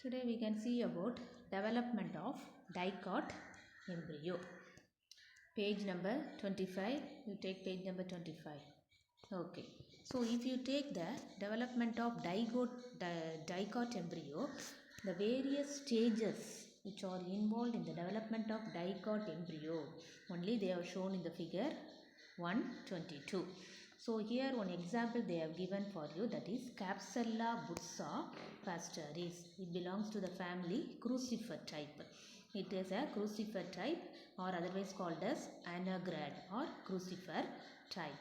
Today we can see about development of dicot embryo. Page number 25. You take page number 25. Okay. So if you take the development of dicot embryo, the various stages which are involved in the development of dicot embryo, only they are shown in the figure 122. So here one example they have given for you, that is Capsella bursa pastoris. It belongs to the family Crucifer type. It is a Crucifer type, or otherwise called as anagrad or Crucifer type.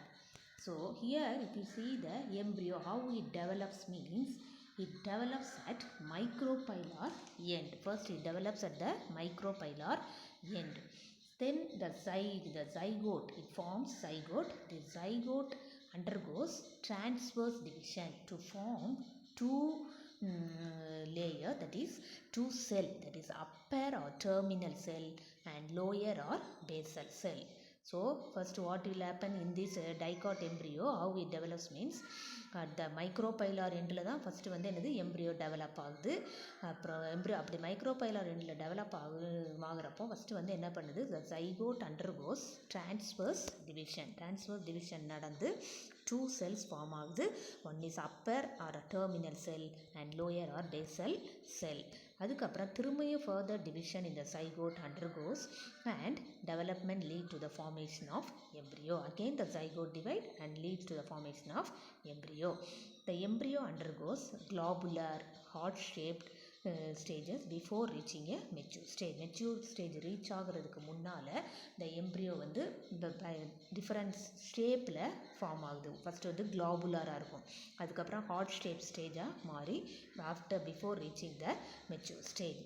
So here if you see the embryo, how it develops means, it develops at micropylar end. First it develops at the micropylar end. Then the zygote, it forms zygote. The zygote undergoes transverse division to form two layer, that is two cell, that is upper or terminal cell and lower or basal cell. So first what will happen in this dicot embryo, how it develops means, at the micropylar endல தான் first வந்து என்னது embryo develop ஆகுது. அப்புறம் embryo அப்படி micropylar எண்டில் develop ஆகுறப்போ first வந்து என்ன பண்ணுது, the zygote undergoes transverse division நடந்து டூ செல்ஸ் ஃபார்ம் ஆகுது. One is upper or terminal cell and lower or basal cell. அதுக்கப்புறம் திரும்பியும் ஃபர்தர் டிவிஷன் இந்த zygote undergoes and development lead to the formation of embryo. Again the zygote divide and leads to the formation of embryo. The embryo undergoes globular heart shaped stages before reaching a mature stage reach ஆகிறதுக்கு முன்னால் the embryo வந்து இந்த different ஷேப்பில் form ஆகுது. First வந்து குளாபுலராக இருக்கும், அதுக்கப்புறம் heart shape ஸ்டேஜாக மாறி before reaching the mature stage.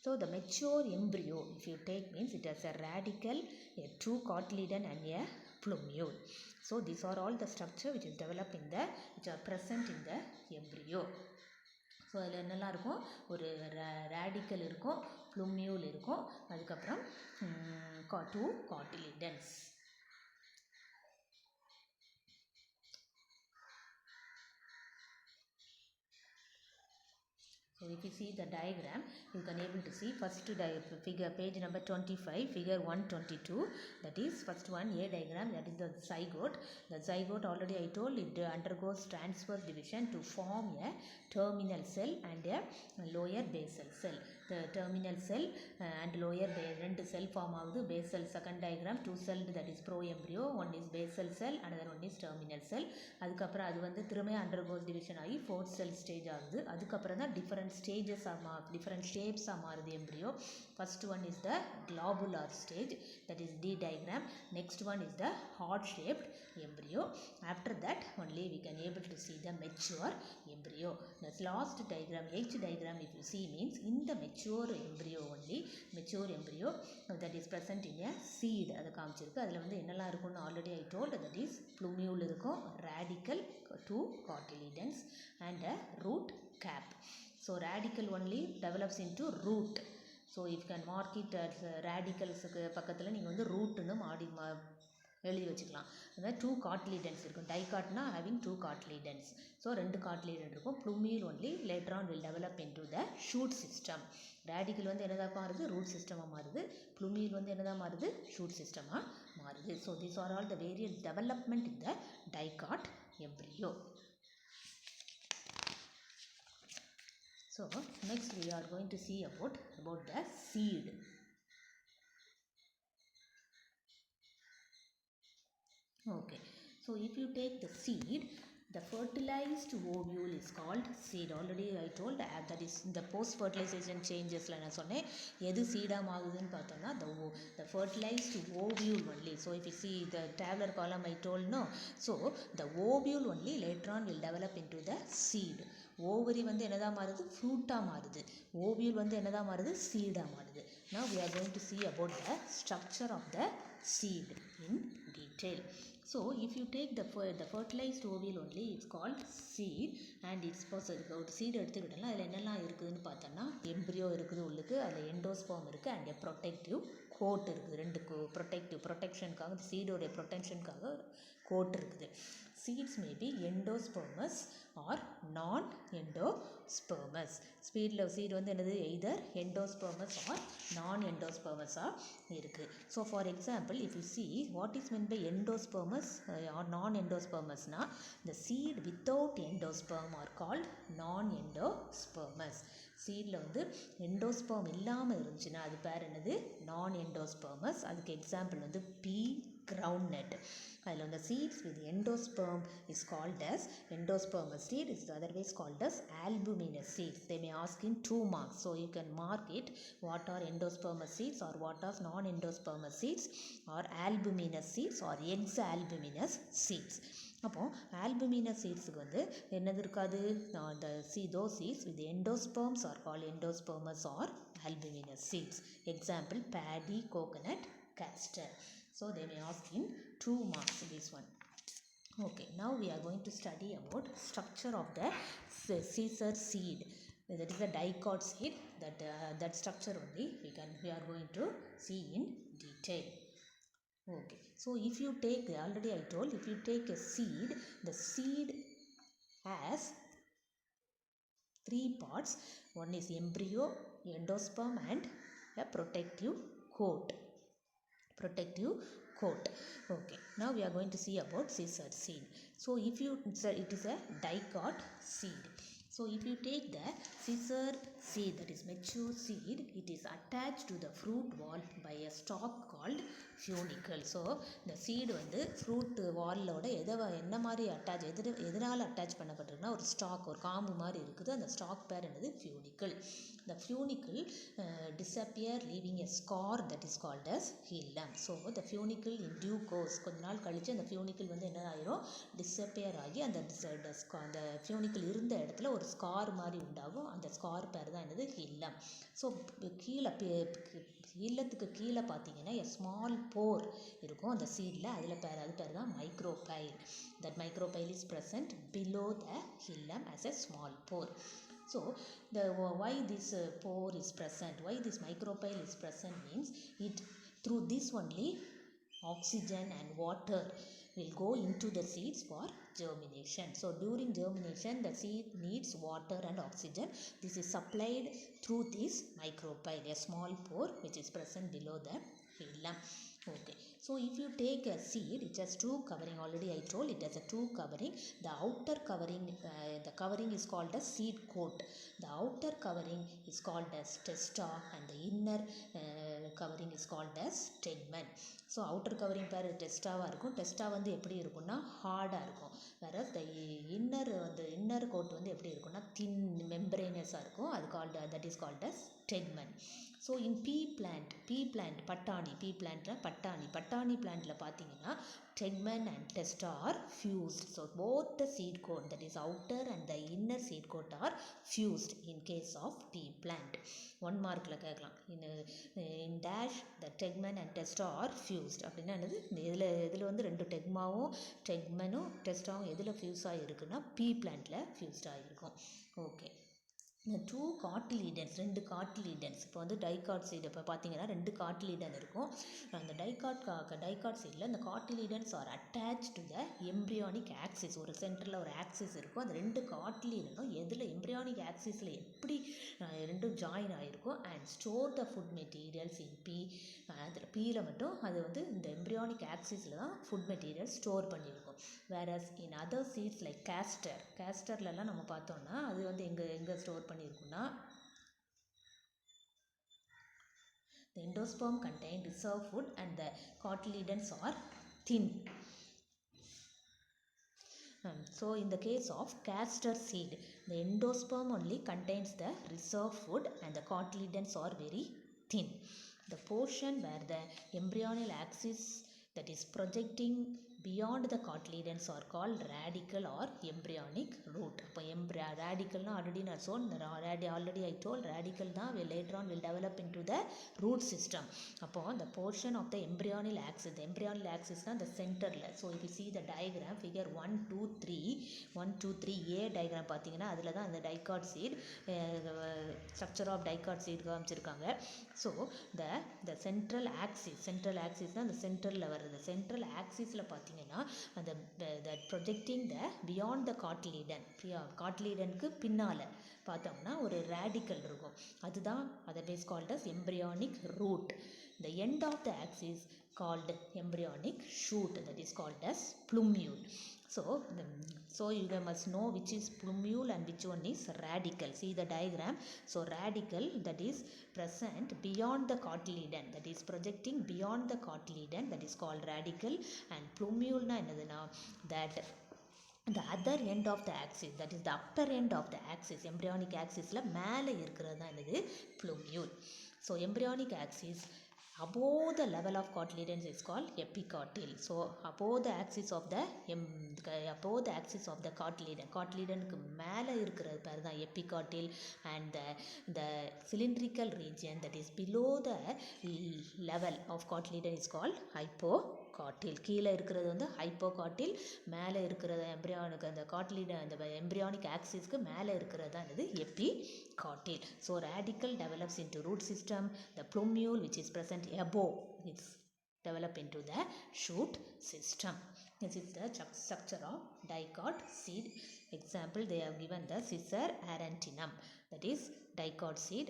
So the mature embryo, if you take, means it has a radical, a true cotyledon and a plumule. So these are all the structure which is developed in the, which are present in the embryo. So அதில் என்னெல்லாம் இருக்கும், ஒரு radical இருக்கும், plumule இருக்கும், அதுக்கப்புறம் two cotyledons. So if you see the diagram, you can able to see first figure, page number 25, figure 122. That is first one, A diagram, that is the zygote. The zygote, already I told, it undergoes transverse division to form a terminal cell and a lower basal cell. The terminal cell and lower ரெண்டு cell form ஆகுது. Basal second diagram, two cell, that is pro-embryo, one is basal cell, another one is terminal cell. அதுக்கப்புறம் அது வந்து திரும்ப undergoes division ஆகி fourth cell stage ஆகுது. அதுக்கப்புறம் தான் different stages different shapes மாறுது embryo. First one is the globular stage, that is D diagram. Next one is the heart shaped embryo. After that only we can able to see the mature embryo. The last diagram, H diagram, if you see, means in the mature embryo only, mature embryo that is present in a seed, அது காமிச்சிருக்கு. அதில் வந்து என்னெல்லாம் இருக்கும்னு already I told, that is plumule இருக்கும், radical, two cotyledons and a root cap. So radical only develops into root. So if you can mark it as radicalsக்கு பக்கத்தில் நீங்கள் வந்து ரூட்னு எழுதி வச்சுக்கலாம். அந்த டூ காட்லிடன்ஸ் இருக்கும். டைகாட்னா ஹேவிங் டூ காட்லிடன்ஸ். ஸோ ரெண்டு காட்லிடன் இருக்கும். Plumule only later on will develop into the shoot system. Radical வந்து என்னதாக மாறுது, ரூட் சிஸ்டமாக மாறுது. ப்ளூமியூல் வந்து என்னதாக மாறுது, ஷூட் சிஸ்டமாக மாறுது. So these are all the various development in the dicot embryo. So next we are going to see about the seed. Okay, so if you take the seed, the fertilized ovule is called seed. Already I told that is the post fertilization changes la na sonne edu seed ஆகுதுன்னு பார்த்தோம்னா the fertilized ovule only. So if you see the tabular column I told, no, so the ovule only later on will develop into the seed. Ovary வந்து என்னதா மாறுது, ஃப்ரூட்டாக மாறுது. Ovule வந்து என்னதா மாறுது, சீடாக மாறுது. Now we are going to see about the structure of the seed in detail. So if you take the fertilized ovule only, it's called seed and it's possible. ஒரு seed எடுத்துக்கிட்டோம்னா அதில் என்னெல்லாம் இருக்குதுன்னு பார்த்தோம்னா, எம்ப்ரியோ இருக்குது உள்ளுக்கு, அதில் எண்டோஸ்போம் இருக்குது அண்ட் ப்ரொடெக்டிவ் கோட் இருக்குது. ரெண்டு ப்ரொடெக்ஷனுக்காக, சீடோடைய ப்ரொடெக்ஷனுக்காக கோட் இருக்குது. seeds may be endospermous or non-endospermous. Seed வந்து என்னது either endospermous or non-endospermous இருக்கு. So for example, if you see what is meant by endospermous or non-endospermous na, the seed without endosperm are called non-endospermous. சீடில் வந்து endosperm இல்லாமல் இருந்துச்சுன்னா அது பேர் என்னது நான் எண்டோஸ்பெர்மஸ். அதுக்கு எக்ஸாம்பிள் வந்து பீ groundnut. அதில் வந்து seeds with endosperm is called as endospermous seed, is otherwise called as albuminous seeds. They may ask in 2 marks, so you can mark it what are endospermous seeds or what are non-endospermous seeds or albuminous seeds or exalbuminous seeds. அப்போ ஆல்புமினஸ் சீட்ஸுக்கு வந்து என்னது இருக்காது, those seeds with endosperms are called endospermous or albuminous seeds. Example paddy, coconut, castor. So they may ask in 2 marks this one. Okay, now we are going to study about structure of the Caesar seed. That is a dicot seed. That structure only we are going to see in detail. Okay, so if you take, already I told, if you take a seed, the seed has 3 parts. One is embryo, endosperm and a protective coat. Okay, now we are going to see about Caesar seed. So if you, it is a dicot seed. So if you take the Caesar seed, that is mature seed, it is attached to the fruit wall by a stalk called funicle. So the seed வந்து fruit வாலோட என்ன மாதிரி எதனால் attach பண்ணப்பட்டிருக்குன்னா ஒரு stock, ஒரு காம்பு மாதிரி இருக்குது. அந்த ஸ்டாக் பேர் என்னது funicle. The funicle disappear leaving a scar that is called as hilum. So the funicle in due course, கொஞ்ச நாள் கழிச்சு அந்த funicle வந்து என்ன ஆயிரும், டிஸப்பியர் ஆகி அந்த funicle இருந்த இடத்துல ஒரு ஸ்கார் மாதிரி உண்டாகும். அந்த ஸ்கார் பேர் தான் என்னது hilum. ஸோ கீழே இல்லத்துக்கு கீழே பார்த்தீங்கன்னா a small pore இருக்கும் அந்த சீடில். அது பேர் தான் micropyle. That micropyle is present below the hilum as a small pore. So why this pore is present, why this micropyle is present means it through this only oxygen and water will go into the seeds for germination. So during germination the seed needs water and oxygen. This is supplied through this micropyle, a small pore which is present below the hilum. Okay, so if you take a seed, it has 2 covering. Already I told it has a 2 covering. The outer covering, the covering is called as seed coat. The outer covering is called as testa and the inner covering is called as tegmen. So outer covering பேர் டெஸ்ட்டாவாக இருக்கும். டெஸ்ட்டா வந்து எப்படி இருக்கும்னா ஹார்டாக இருக்கும். வேறு inner code வந்து எப்படி இருக்கும்னா தின் மெம்பரேனஸாக இருக்கும். அது that is called as tegmen. So in pea plant பட்டாணி பிளான்ட்டில் பார்த்தீங்கன்னா tegmen and testa are fused. So both the seed coat, that is outer and the inner seed coat, are fused in case of pea plant. 1 markல கேட்கலாம். in dash the tegmen and testa are fused. அப்படின்னா என்னது, இதில் வந்து 2 tegmenனும் testaவும் எதில் fuse ஆகிருக்குன்னா பீ பிளான்ட்டில் fused ஆகிருக்கும். Okay, 2 காட்டிலீடன்ஸ், 2 காட்டிலீடன்ஸ். இப்போ வந்து dicot seed இப்போ பார்த்தீங்கன்னா 2 காட்டிலீடன் இருக்கும். அந்த டைகாட் சீடில் இந்த cotyledons are attach to the embryonic axis. ஒரு சென்டரில் ஒரு ஆக்சிஸ் இருக்கும். அந்த 2 காட்டிலீடனும் எதில் எம்ப்ரியானிக் ஆக்சிஸில் எப்படி 2 ஜாயின் ஆகிருக்கும். And store the food materials in pea. அதில் பீயில் மட்டும் அது வந்து இந்த எம்ப்ரியானிக் ஆக்சிஸில் தான் ஃபுட் மெட்டீரியல் ஸ்டோர் பண்ணியிருக்கும். Whereas in other seeds like கேஸ்டர்லலாம் நம்ம பார்த்தோம்னா அது வந்து எங்கே ஸ்டோர் பண்ணியிருக்குன்னா the endosperm contain reserve food and the cotyledons are thin. So in the case of castor seed, the endosperm only contains the reserve food and the cotyledons are very thin. The portion where the embryonal axis that is projecting beyond the cotyledons are called radicle or embryonic root. இப்போ radicalனா already நான் சொன்னேன், already I told radical தான் later on will develop into the root system. அப்போ the portion of the embryonal axis, the embryonal axis na the centerல. So if you see the diagram figure 1, 2, 3 A diagram பார்த்தீங்கன்னா அதில் தான் அந்த dicot seed structure of dicot seed காமிச்சிருக்காங்க. So the central axis தான் அந்த சென்டரில் வருது. சென்ட்ரல் ஆக்சிஸில் பார்த்தீங்கன்னா பார்த்தீங்கன்னா அந்த that projecting the beyond the cotyledon காட்லீடனுக்கு பின்னால் பார்த்தோம்னா ஒரு ரேடிக்கல் இருக்கும், அதுதான் otherwise called as embryonic root. The end of the axis called embryonic shoot, that is called as plumule. So you must know which is plumule and which one is radical. See the diagram. So radical, that is present beyond the cotyledon, that is projecting beyond the cotyledon, that is called radical. And plumule na enaduna, that the other end of the axis, that is the upper end of the axis, embryonic axis la மேலே இருக்கிறது தான் என்னது plumule. So embryonic axis above the level of cotyledon is called epicotyle. So above the axis of the cotyledonக்கு மேலே இருக்கிறது பேர் தான் epicotyle. And the cylindrical region that is below the level of cotyledon is called hypocotyle. கீழே இருக்கிறது வந்து hypocotyle, மேலே இருக்கிறது எம்ப்ரியானுக்கு அந்த காட்லீடன் அந்த எம்ப்ரியானிக் ஆக்சிஸ்க்கு மேலே இருக்கிறது தான் இது epicotyle. So radical develops into root system. The plumule which is present above it's develop into the shoot system. This is the structure of dicot seed. Example, they have given the Sisser arantinum, that is dicot seed.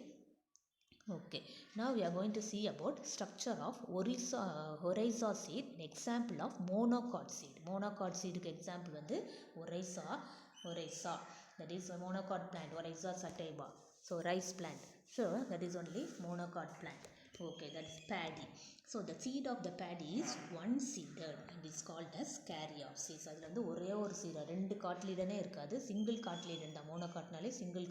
Okay, now we are going to see about structure of oryza seed, example of monocot seed. Monocot seed example வந்து oryza, that is a monocot plant, oryza sativa. So rice plant, so that is only monocot plant. Okay, that is paddy. So the seed of the paddy is one seeded and is called as caryopsis. அதில் வந்து ஒரே ஒரு சீடர், ரெண்டு காட்லீடனே இருக்காது, single cotyledon தான். மோனோகாட்னாலே single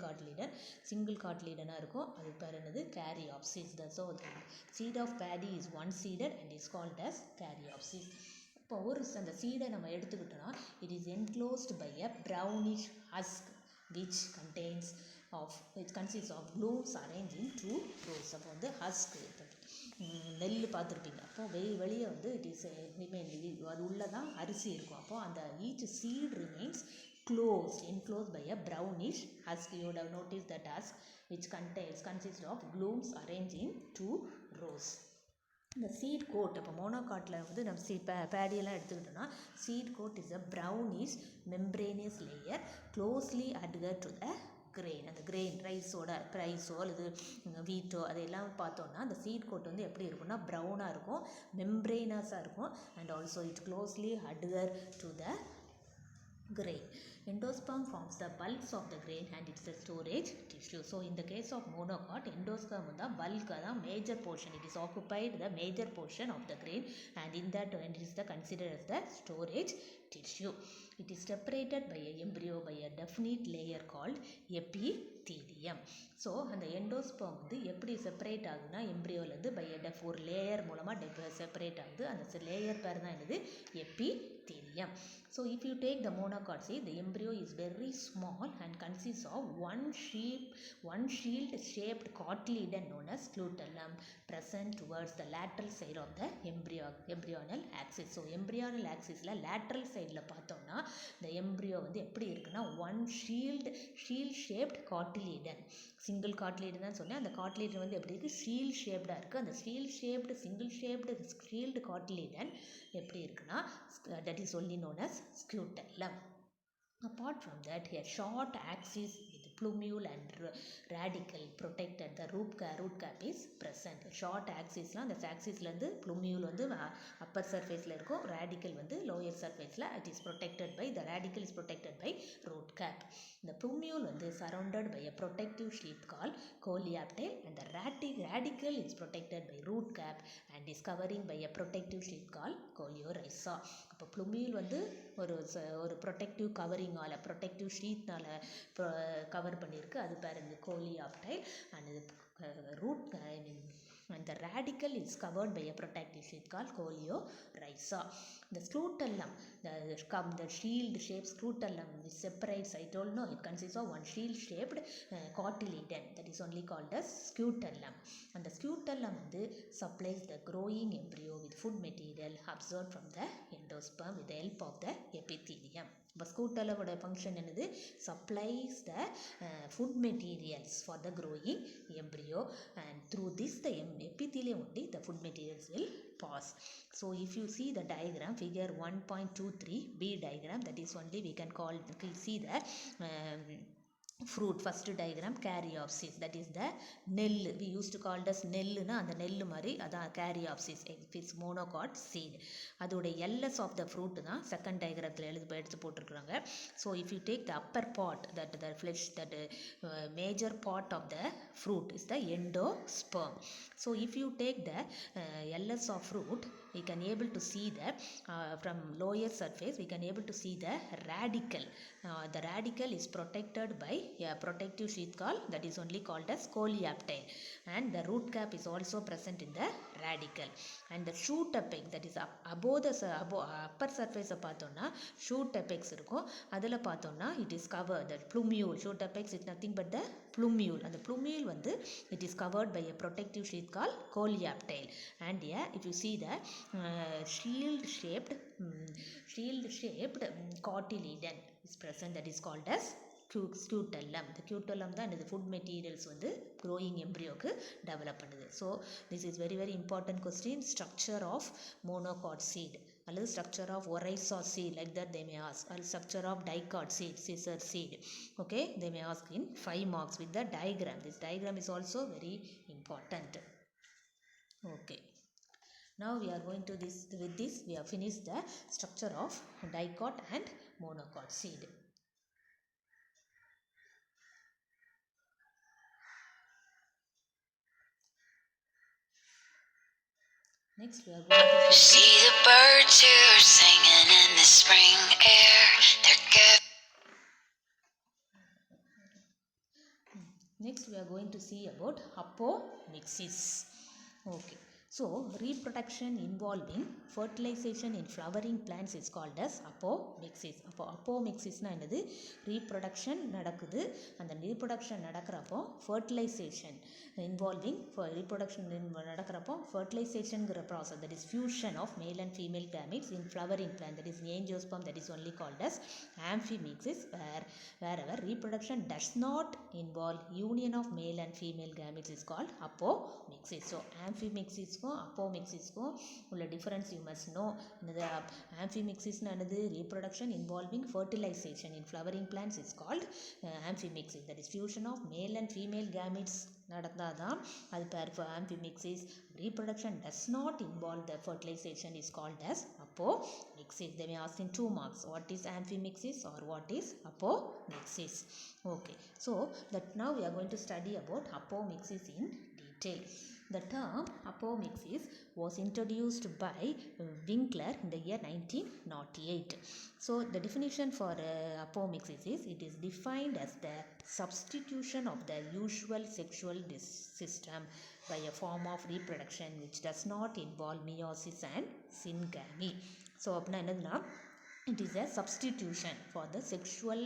காட்லீடனாக இருக்கும், அது பேர் என்னது caryopsis. So the seed of paddy is one seeded and is called as caryopsis. இப்போ அந்த சீடை நம்ம எடுத்துக்கிட்டோம்னா it is enclosed by a brownish husk which consists of blooms arranged in two rows. அப்போ வந்து ஹஸ்க் நெல் பார்த்துருப்பீங்க, அப்போ வெளியே வந்து இட் இஸ் ரிமைன், அது உள்ளே தான் அரிசி இருக்கும். அப்போ அந்த each seed remains enclosed by a brownish husk. You would have noticed that husk which consists of blooms arranged in two rows. இந்த சீட் கோட், இப்போ மோனோகாட்டில் வந்து நம்ம பேடியெல்லாம் எடுத்துக்கிட்டோம்னா seed coat is a brownish membranous layer closely adhered to the grain. அந்த grain ரைஸோ அல்லது வீட்டோ அதெல்லாம் பார்த்தோன்னா அந்த சீட் கோட் வந்து எப்படி இருக்கும்னா ப்ரௌனாக இருக்கும், மெம்ப்ரெயினஸாக இருக்கும். And also it closely adhere to the grain. Endosperm forms the bulks of the grain and it's a storage tissue. So in the case of monocot, endosperm is the bulk, the major portion. It is occupied the major portion of the grain, and in that it is considered as the storage tissue. It is separated by a embryo by a definite layer called epithelium. So அந்த endosperm வந்து எப்படி separate ஆகுதுன்னா எம்ப்ரியோலேருந்து by ஒரு layer மூலமாக separate ஆகுது. அந்த layer பேர் தான் என்னது epithelium. So if you take the monocot seed, the embryo is very small and consists of one shield shaped cotyledon known as scutellum present towards the lateral side of the embryonal axis. So embryonal axisல lateral sideல பார்த்தோம்னா the embryo வந்து எப்படி இருக்குன்னா one shield shaped cotyledon, single cotyledon தான் சொன்னேன். அந்த காட்லீடன் வந்து எப்படி இருக்குது ஷீல்ட் ஷேப்டாக இருக்குது. அந்த சிங்கிள் ஷீல்டு காட்லீடன் எப்படி இருக்குன்னா that is only known as scutellum. Apart from that, a short axis with plumule and radical protected the root cap is present. Short axisல அந்த ஆக்சிஸ்லேருந்து plumule வந்து upper surfaceல இருக்கும், radical வந்து lower surfaceல it is protected by, the radical is protected by root cap. The plumule வந்து surrounded by a protective sheath called coleoptile and the radical is protected by root cap and is covering by a protective sheath called coleorhiza. இப்போ plumule வந்து ஒரு protective கவரிங்கால் protective ஷீட்னால் cover பண்ணியிருக்கு, அது பேர் இந்த coleoptile. And root and the radical is covered by a protective sheath called coleorhiza. The scutellum, the shield shaped scutellum which separates, I told no, it consists of one shield shaped cotyledon that is only called as scutellum. And the scutellum supplies the growing embryo with food material absorbed from the endosperm with the help of the epithelium. இப்போ ஸ்கூட்டலோட function என்னது, supplies the food materials for the growing embryo, and through this the epithelium only the food materials will pass. So if you see the diagram figure 1.23b diagram, that is only we can see the fruit. First diagram caryopsis, that is the nell, we used to call as nell na, அந்த நெல் மாதிரி அதான் caryopsis, it's monocot seed. அதோட ls of the fruit தான் second டயக்ராத்தில் எடுத்து போட்டிருக்கிறாங்க. So if you take the upper part, that the flesh, that major part of the fruit is the endosperm. So if you take the ls of fruit, we can able to see that from lower surface we can able to see the radical. The radical is protected by a protective sheath called, that is only called as coleoptile, and the root cap is also present in the radical. And the shoot apex, that is above the upper surface பார்த்தோம்னா shoot apex இருக்கும், அதில் பார்த்தோம்னா it is covered, the plumule, shoot apex is nothing but the plumule, and the plumule வந்து it is covered by a protective sheath called coleoptile. And here if you see the shield shaped cotyledon is present, that is called as scutellum. The scutellum தான் இந்த food materials வந்து growing எம்ப்ரியோக்கு develop பண்ணுது. So this is very very important question. Structure of monocot seed அல்லது structure of Oryza seed, like that they may ask, அல்லது structure of dicot seed, Cicer seed. Okay, they may ask in 5 marks with the diagram. This diagram is also very important. Okay. Now we are going to this, with this we have finished the structure of dicot and monocot seed. Next we are going to see the birds who are singing in the spring air. Next we are going to see about apomixis. Okay. So reproduction involving fertilization in flowering plants is called as apomixis. அப்போ apomixisனா என்னது, reproduction நடக்குது, அந்த reproduction நடக்கிறப்போ fertilization involving reproduction நடக்கிறப்போ fertilizationங்கிற process, that is fusion of male and female gametes in flowering plant, that is angiosperm, that is only called as amphimixis. Wherever reproduction does not involve union of male and female gametes is called apomixis. So amphimixis அப்போமிக்சிஸ்க்கும் உள்ள difference you must know. இந்த ஆம்ஃபிமிக்சிஸ்னு என்னது, reproduction involving fertilization in flowering plants is called amphimixis. That is fusion of male and female gametes நடந்தால் தான் அது பேர் ஆம்ஃபிமிக்சிஸ். Reproduction does not involve the fertilization is called as apomixis. They may ask in 2 marks, what is amphimixis or what is apomixis. Okay, so that now we are going to study about apomixis in detail. The term apomixis was introduced by Winkler in the year 1908. So the definition for apomixis is, it is defined as the substitution of the usual sexual system by a form of reproduction which does not involve meiosis and syngamy. So அப்படின்னா என்னதுன்னா, it is a substitution for the sexual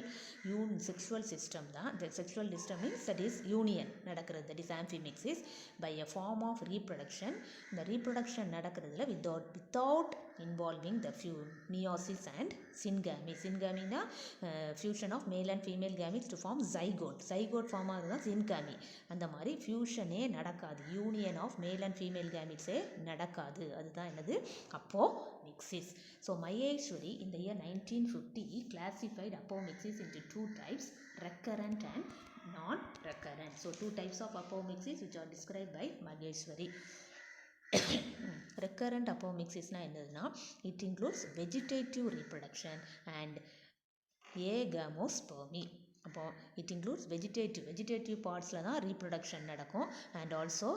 system தான். The sexual system means that is union நடக்கிறது, that is amphimixis, by a form of reproduction. இந்த reproduction நடக்கிறதுல without involving the meiosis and syngamy. Syngamy na fusion of male and female gametes to form zygote. Zygote form ஆகுதுதான் syngamy. அந்த மாதிரி fusionே நடக்காது, union of male and female gametes நடக்காது, அதுதான் என்னது apomixis. So Maheshwari in the year 1950 classified apomixis into 2 types, recurrent and non-recurrent. So 2 types of apomixis which are described by Maheshwari. Recurrent apomixis na என்னதுன்னா, it includes vegetative reproduction and agamospermy. அப்போ it includes vegetative partsல தான் reproduction நடக்கும், and also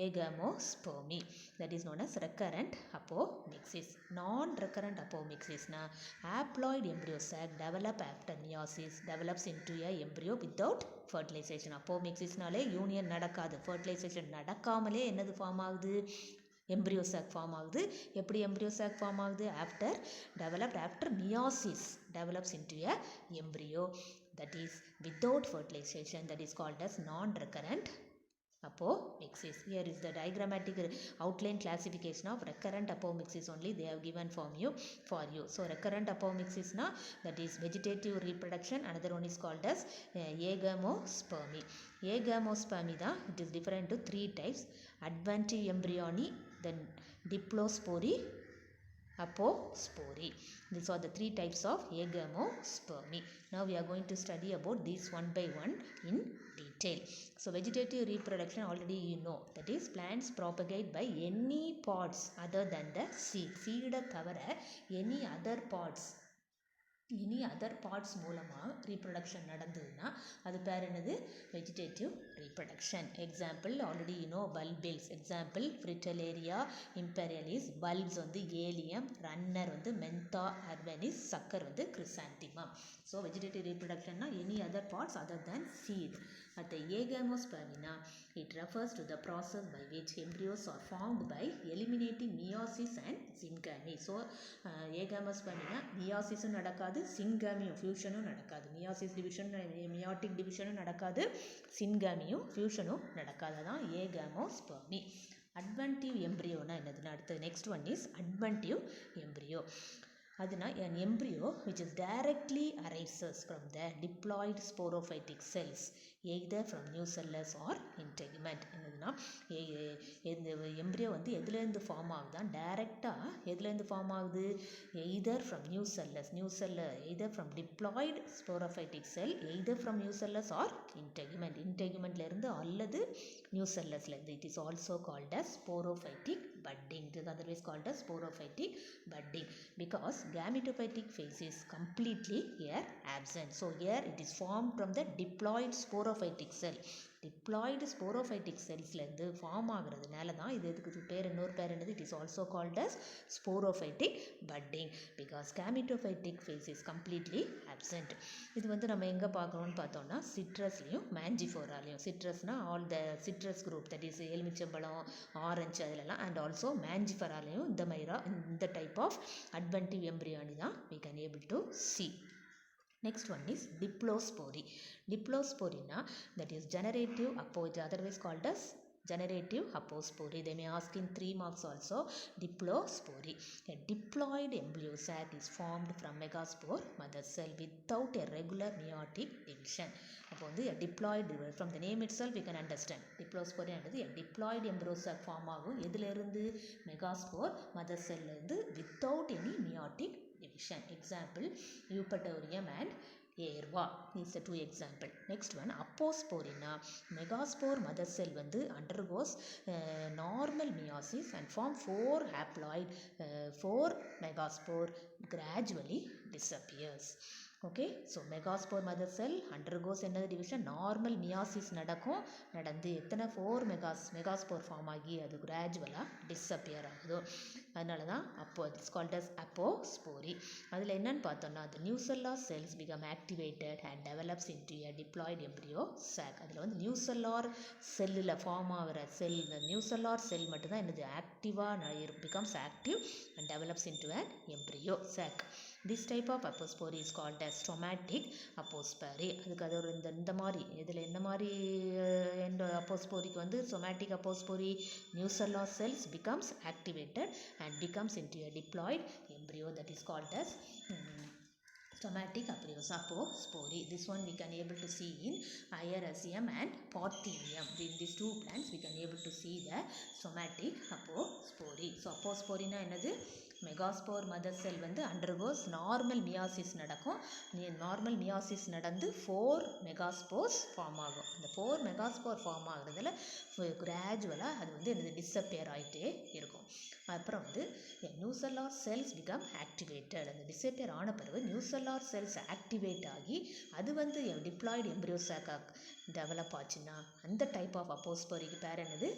agamospermy, that is known as recurrent apomixis. Non-recurrent apomixis na haploid embryo sac develop after meiosis develops into a embryo without fertilization. apomixisனாலே union நடக்காது, fertilization நடக்காமலே என்னது form ஆகுது, embryo sac form ஆகுது. எப்படி embryo sac form ஆகுது, developed after meiosis develops into a embryo, that is without fertilization, that is called as non-recurrent apomixis. Here is the diagrammatic outline classification of recurrent apomixis only they have given for you. So recurrent apomixis na, that is vegetative reproduction. Another one is called as agamospermy. Agamospermy da, it is different to 3 types: adventive embryony, then diplospory, apospory. These are the 3 types of agamospermy. Now we are going to study about these one by one in detail. So vegetative reproduction already you know, that is plants propagate by any pods other than the seed. Seed தவிர any other parts மூலமாக reproduction நடந்ததுன்னா அது பேர் என்னது? Vegetative reproduction. Example already you know, bulbils. Example Fritillaria imperialis. Bulbs வந்து Allium, runner வந்து Mentha urbanis, sucker வந்து Chrysanthemum. So vegetative reproduction na any other parts other than seed. At the agamospermy, it refers to the process by which embryos are formed by eliminating meiosis and syngamy. So agamospermy meiosis நடக்காது, syngamy fusion நடக்காது. meiosis division, meiotic division நடக்காது, syngamy fusion நடக்காது. அதான் agamospermy. adventive embryo na என்னதுன்னா அடுத்து next one is adventive embryo. aduna an embryo which is directly arises from the diploid sporophytic cells either from nucellus or integument. என்னதுன்னா இந்த embryo வந்து எதுலேருந்து form ஆகுதான்? டைரெக்டாக எதுலேருந்து ஃபார்ம் ஆகுது? Either from nucellus, either from diploid sporophytic cell, either from nucellus or இன்டெகுமெண்ட்லேருந்து அல்லது நியூசெல்லஸ்லேருந்து. It is also called as sporophytic budding. It is otherwise called as sporophytic budding because gametophytic phase is completely here absent. So here it is formed from the diploid sporophytic cell. diploid sporophytic cellsலேருந்து form ஆகிறதுனால தான் இது எதுக்கு பேர், இன்னொரு பேர் என்னது? It is also called as sporophytic budding because gametophytic phase is completely absent. இது வந்து நம்ம எங்கே பார்க்குறோம்னு பார்த்தோம்னா சிட்ரஸ்லையும் மேஞ்சிஃபோராலையும். சிட்ரஸ்னால் all the citrus group, that is எலுமிச்சம்பழம், ஆரஞ்சு அதிலெல்லாம், அண்ட் ஆல்சோ மேஞ்சிஃபெராலையும் இந்த டைப் ஆஃப் adventive embryony தான் we can able to see. Next one is diplospory. Diplospory na, that is generative otherwise called as generative apospory. They may ask in 3 marks also. Diplospory. A diploid embryo sac is formed from megaspore mother cell without a regular meiotic division. அப்போ வந்து a diploid, from the name itself we can understand diplospory என்றது a diploid embryo sac form ஆகும் எதுலேருந்து? Megaspore mother செல்லேருந்து without any meiotic division. Example Eupatorium and Yerba. These are 2 example. Next one apospory na, megaspore mother cell வந்து undergoes normal meiosis and form 4 haploid, 4 megaspore gradually disappears. Okay, so megaspore mother sell undergoes என்னது division? Normal meiosis நடந்து எத்தனை 4 megaspore form ஆகி அது கிராஜுவலாக disappear ஆகுதோ. அதனால தான் இட்ஸ் கால்ட் அஸ் அப்போஸ்போரி. அதில் என்னன்னு பார்த்தோம்னா the nucellar cells become activated and develops into a diploid embryo sac. அதில் வந்து நியூசெல்லார் செல்லில் ஃபார்ம் ஆகிற செல், இந்த நியூசெல்லார் செல் மட்டும்தான் என்னது ஆக்டிவாக becomes active and develops into an embryo sac. This type of apospory is called as somatic apospory. அதுக்கு அது ஒரு இந்த மாதிரி இதில் என்ன மாதிரி அப்போஸ்போரிக்கு வந்து somatic apospory, nucellar cells becomes activated and becomes into a diploid embryo, that is called as somatic apospory. This one we can able to see in Aerasium and Parthenium. In these 2 plants we can able to see the somatic apospory. So apospory na என்னது? Megaspore mother செல் வந்து undergoes normal meiosis நடக்கும். Normal meiosis நடந்து 4 megaspores form ஆகும். அந்த 4 megaspore form ஆகுறதுல கிராஜுவலாக அது வந்து என்னது டிஸப்பியர் ஆகிட்டே இருக்கும். அப்புறம் வந்து நியூசெல்லார் செல்ஸ் பிகம் ஆக்டிவேட்டட். அந்த டிஸப்பியர் ஆன பிறகு நியூசெல்லார் செல்ஸ் ஆக்டிவேட் ஆகி அது வந்து டிப்ளாய்டு எம்ப்ரியோ சாக்காக டெவலப் ஆச்சுன்னா அந்த டைப் ஆஃப் அப்போஸ்போரிக்கு பேர் என்னது?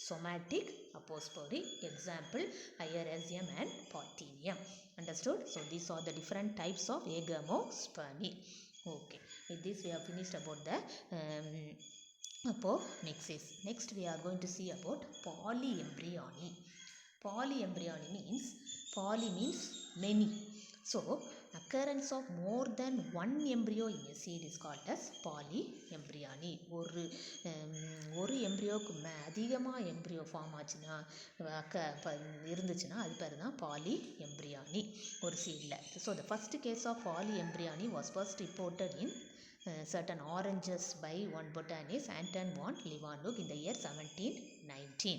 somatic apospory. Example Aerasium and Parthenium. Understood? So these are the different types of agamospermy. Okay, with this we have finished about the apomixis. Next we are going to see about polyembryony. Polyembryony means, poly means many. So occurrence of more than one embryo in a seed is called as polyembryony. ஒரு எம்ப்ரியோக்கு அதிகமாக embryo form ஆச்சுன்னா இருந்துச்சுன்னா அது பேர் தான் polyembryony ஒரு சீடில். So the first case of polyembryony was first reported in certain oranges by one botanist Anton von Leeuwenhoek in the year 1719.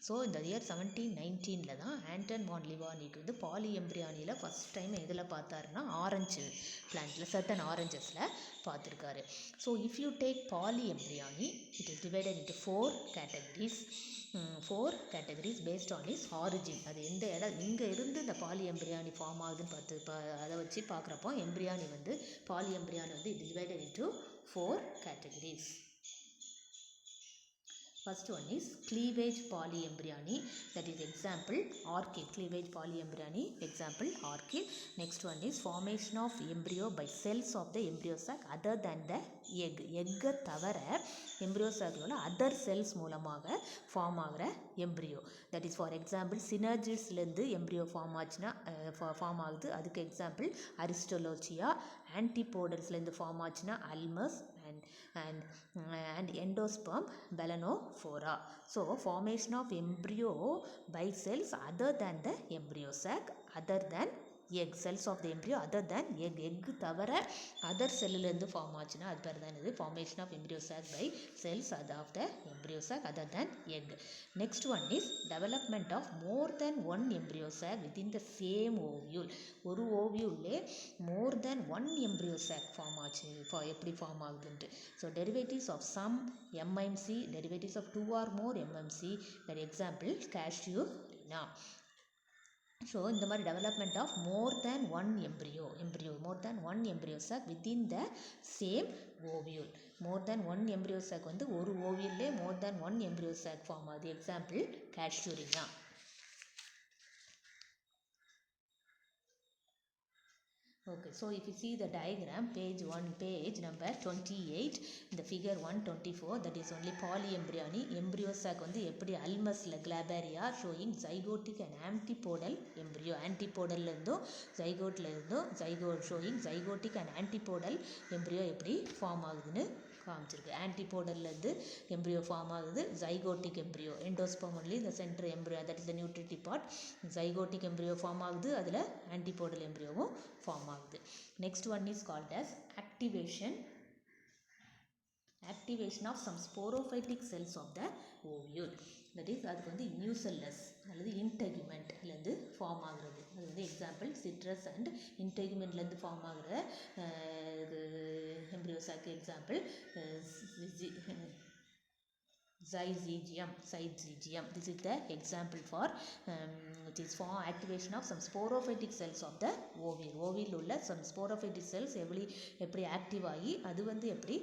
So இந்த இயர் 1719 தான் ஆண்டன் வான் லிவானிக் வந்து பாலிஎம்ப்ரியானியில் ஃபஸ்ட் டைம் எதில் பார்த்தாருன்னா ஆரஞ்சு பிளான்ட்டில் சர்டன் ஆரஞ்சஸில் பார்த்துருக்காரு. So if you take polyembryony it is divided into four categories based on is origin. அது எந்த இடம் இங்கே இருந்து இந்த பாலிஎம்ப்ரியானி ஃபார்ம் ஆகுதுன்னு அதை வச்சு பார்க்குறப்போ எம்ப்ரியானி வந்து பாலிஎம்ப்ரியானி வந்து it divided into 4 categories. First one is cleavage polyembryony, that is example orchid. Cleavage polyembryony example orchid. Next one is formation of embryo by cells of the embryo sac other than the egg. எக்கை தவிர embryo சாக்கில் other cells மூலமாக form ஆகிற embryo. That is for example சினர்ஜிஸ்லேருந்து embryo form ஆச்சுன்னா form ஆகுது. அதுக்கு example Aristolochia. ஆன்டிபோடல்ஸ்லேருந்து ஃபார்ம் ஆச்சுன்னா Ulmus and endosperm belanophora. So formation of embryo by cells other than the embryo sac, other than egg, cells of the embryo other than egg தவிர other செல்லுலேருந்து form ஆச்சுன்னா அது பேர் தான் இது formation of embryo sac by cells of the embryo sac other than egg. Next one is development of more than one embryo sac within the same ovule. ஒரு ஓவியூல்லே more than one embryo sac form ஆச்சு எப்படி form ஆகுதுன்ட்டு. So derivatives of some MMC, derivatives of 2 or more MMC, that example Casuarina. So இந்த மாதிரி development of more than one embryo sac within the same ovule. more than one embryo sac வந்து ஒரு ஓவியூல்லே more than one embryo sac form ஆகுது. Example Casuarina. Okay, so if you see the diagram, page number 28, the figure 124, that is only polyembryony. Embryo sac வந்து எப்படி அல்மஸ்ல கிளாபேரியா showing zygotic and antipodal embryo. antipodal இருந்தும் zygote இருந்தும் showing zygotic and antipodal embryo எப்படி form ஆகுதுன்னு காமிச்சிருக்கு. ஆன்டிபோடல்லேருந்து embryo form ஆகுது. Zygotic embryo endosperm only இந்த center embryo that is the nutritive part. Zygotic embryo form ஆகுது. அதில் ஆன்டிபோடல் எம்ப்ரியோவும் ஃபார்ம் ஆகுது. Next one is called as activation of some sporophytic cells of the ovule. that is அதுக்கு வந்து nucellus அல்லது இன்டெகுமெண்ட்லேருந்து form ஆகுறது. அது வந்து எக்ஸாம்பிள் சிட்ரஸ் அண்ட் இன்டெகுமெண்ட்லேருந்து ஃபார்ம் ஆகுற எம்ப்ரியோ சாக்கு example Syzygium. This is the example for it is for activation of some sporophytic cells of the ovule. ovule உள்ள some sporophytic cells எப்படி ஆக்டிவ் ஆகி அது வந்து எப்படி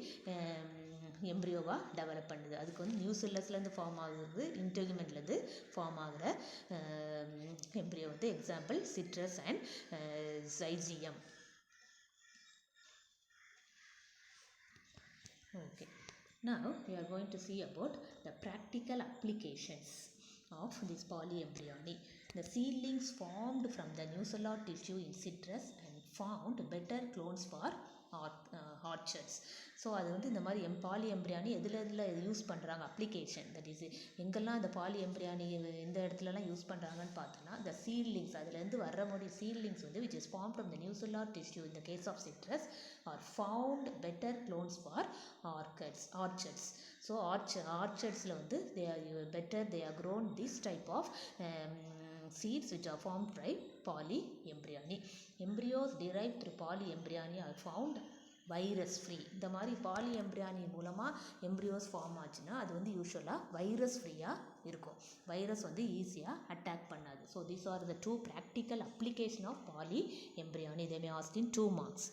எம்ப்ரியோவாக டெவலப் பண்ணுது. அதுக்கு வந்து நியூசெல்லஸ்லேருந்து ஃபார்ம் ஆகுறது, இன்டெகுமெண்ட்லேருந்து ஃபார்ம் ஆகிற எம்ப்ரியோ வந்து example citrus and Syzygium. Okay. Now we are going to see about the practical applications of this polyembryony. The seedlings formed from the nucellar tissue in citrus and found better clones for orchards. So அது வந்து இந்த மாதிரி பாலிஎம்ப்ரியானி எதில் use பண்ணுறாங்க application. That is எங்கெல்லாம் இந்த பாலிஎம்ப்ரியானி எந்த இடத்துலலாம் யூஸ் பண்ணுறாங்கன்னு பார்த்தோன்னா இந்த சீட்லிங்ஸ் அதுலேருந்து வர்ற மாதிரி சீட்லிங்ஸ் வந்து which is form from the nucellar tissue in the case of citrus are found better clones for orchards. So ஆர்ச்சர்ட்ஸில் வந்து they are grown this type of seeds which are formed by polyembryony. Embryos derived through polyembryony are found virus free. இந்த மாதிரி பாலிஎம்ப்ரியானி மூலமாக embryos form ஆச்சுன்னா அது வந்து யூஸ்வலாக virus ஃப்ரீயாக இருக்கும். வைரஸ் வந்து ஈஸியாக அட்டாக் பண்ணாது. So these are the 2 practical application of polyembryony. they may ask in 2 marks.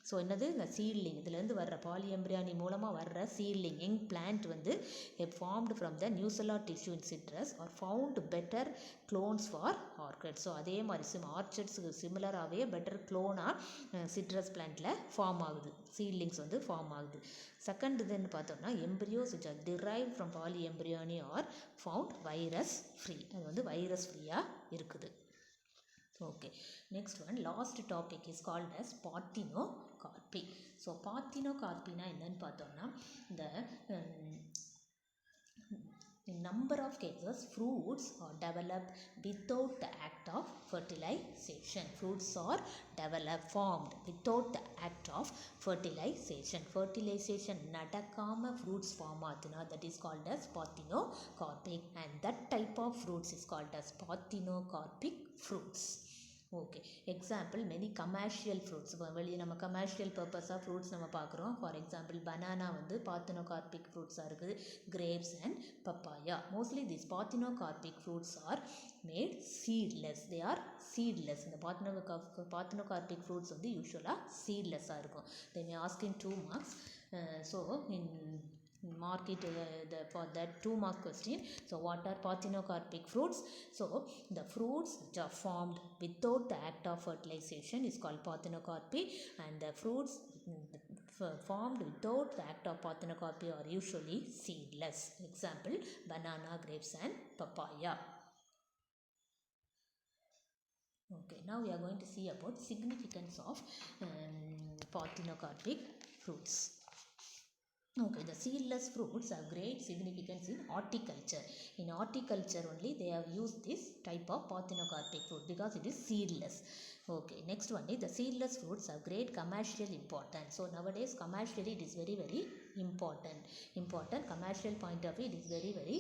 So என்னது இந்த சீட்லிங் இதுலேருந்து வர்ற பாலிஎம்ப்ரியானி மூலமாக வர்ற சீட்லிங் யங் பிளான்ட் வந்து formed from the nucellar tissue in citrus are found better clones for orchids. So அதே மாதிரி ஆர்ச்சர்ட்ஸுக்கு சிமிலராகவே பெட்டர் க்ளோனாக சிட்ரஸ் பிளான்ட்டில் ஃபார்ம் ஆகுது. சீட்லிங்ஸ் வந்து ஃபார்ம் ஆகுது. செகண்ட் இதுன்னு பார்த்தோம்னா embryos which are derived from polyembryony are found virus free. அது வந்து வைரஸ் ஃப்ரீயாக இருக்குது. Okay, next one, last topic is called as parthenocarpy. So parthenocarpy na என்னன்னு பார்த்தோம்னா இந்த in number of cases fruits are developed without the act of fertilization. Fruits are developed, formed without the act of fertilization. Fertilization nadakama fruits form ஆகுதுனா that is called as parthenocarpic, and that type of fruits is called as parthenocarpic fruits. Okay example many commercial fruits இப்போ வெளியே நம்ம commercial பர்பஸாக fruits நம்ம பார்க்குறோம். For example banana வந்து parthenocarpic ஃப்ரூட்ஸாக இருக்குது, grapes and papaya. Mostly this parthenocarpic fruits are made seedless. They are seedless. இந்த parthenocarpic fruits வந்து யூஸ்வலாக சீட்லெஸ்ஸாக இருக்கும். They may ask in 2 marks. So in mark it for that 2 mark question. So what are parthenocarpic fruits? So the fruits which are formed without the act of fertilization is called parthenocarpy, and the fruits formed without the act of parthenocarpy are usually seedless. Example, banana, grapes and papaya. Okay, now we are going to see about significance of parthenocarpic fruits. Okay, the seedless fruits have great significance in horticulture. In horticulture only they have used this type of parthenocarpic fruit because it is seedless. Okay, next one is the seedless fruits have great commercial importance. So nowadays commercially it is very important commercial point of view, it is very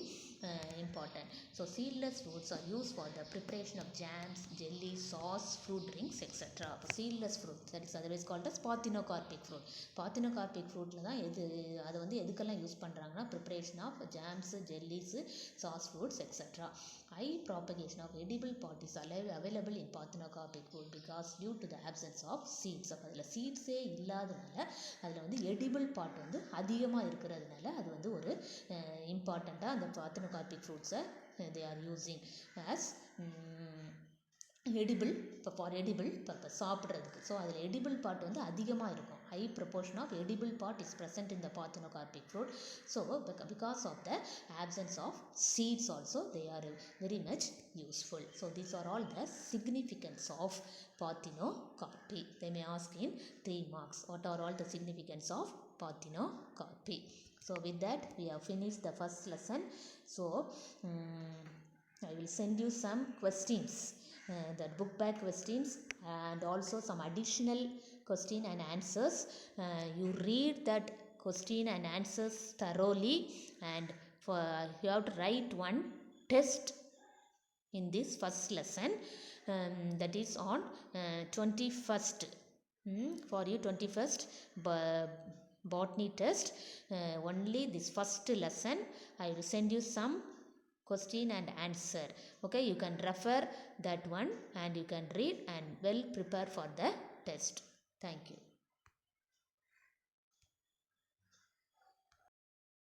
important. So seedless fruits are used for the preparation of jams, jelly, sauce, fruit drinks, etc. Seedless fruit, that is otherwise called as parthenocarpic fruit. Parthenocarpic fruitல தான் அதை வந்து எதுக்கெல்லாம் use பண்ணுறாங்கன்னா preparation of jams, jellies, sauce fruits et cetera. High propagation of edible part is available in parthenocarpic fruit because due to the absence of seeds. அப்போ அதில் சீட்ஸே இல்லாதனால அதில் வந்து எடிபிள் பார்ட் வந்து அதிகமாக இருக்கிறதுனால அது வந்து ஒரு இம்பார்ட்டண்ட்டாக அந்த parthenocarpic fruits-ஐ they are using as edible, இப்போ ஃபார் எடிபிள் பர்பஸ் சாப்பிட்றதுக்கு. ஸோ அதில் எடிபிள் பார்ட் வந்து அதிகமாக இருக்கும். High proportion of edible part is present in the parthenocarpic fruit. So because of the absence of seeds also they are very much useful. So these are all the significance of parthenocarpy. They may ask in 3 marks. What are all the significance of parthenocarpy? So with that we have finished the first lesson. So I will send you some questions, that book back questions, and also some additional question and answers. You read that question and answers thoroughly, and you have to write one test in this first lesson, that is on 21st. For you 21st botany test. Only this first lesson I will send you some question and answer. Okay, you can refer that one and you can read and well prepare for the test. Thank you.